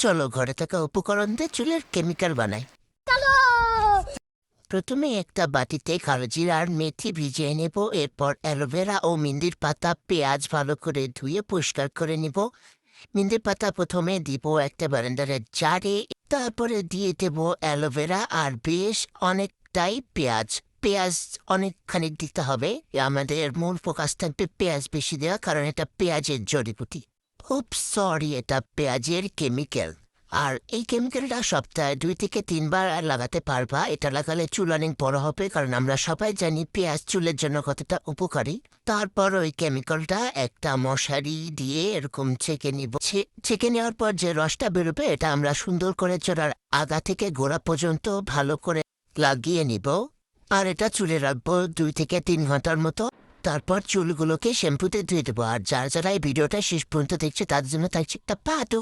চলো ঘরে থাকা উপকরণ দিয়ে চুলের কেমিক্যাল বানাই। প্রথমে একটা বাটিতে কালো জিরা আর মেথি ভিজিয়ে নেব। এরপর অ্যালোভেরা ও মিন্দির পাতা, পেঁয়াজ ভালো করে ধুয়ে পরিষ্কার করে নেব। মিন্দির পাতা প্রথমে দিব একটা ব্লেন্ডারের জারে, তারপরে দিয়ে দেব অ্যালোভেরা আর বেশ অনেকটাই পেঁয়াজ। পেঁয়াজ অনেকখানি দিতে হবে। আমাদের মূল ফোকাস থাকবে পেঁয়াজ বেশি দেওয়া, কারণ এটা পেঁয়াজের জড়িবুটি। খুব সরি, এটা পেঁয়াজের কেমিক্যাল। আর এই কেমিক্যালটা সপ্তাহে 2 থেকে 3 বার লাগাতে পারবা। এটা লাগালে চুল অনেক বড় হবে, কারণ আমরা সবাই জানি পেঁয়াজ চুলের জন্য কতটা উপকারী। তারপর ওই কেমিক্যালটা একটা মশারি দিয়ে এরকম ছেঁকে নিব। ছেঁকে নেওয়ার পর যে রসটা বেরোবে, এটা আমরা সুন্দর করে চোরার আগা থেকে গোড়া পর্যন্ত ভালো করে লাগিয়ে নিব। আর এটা চুলে রাখবো 2 থেকে 3 ঘন্টার মতো। তারপর চুলগুলোকে শ্যাম্পুতে ধুয়ে দেবো। আর যারা যারা এই ভিডিওটা শেষ পর্যন্ত দেখছে, তাদের জন্য থাকছে একটা পাদু।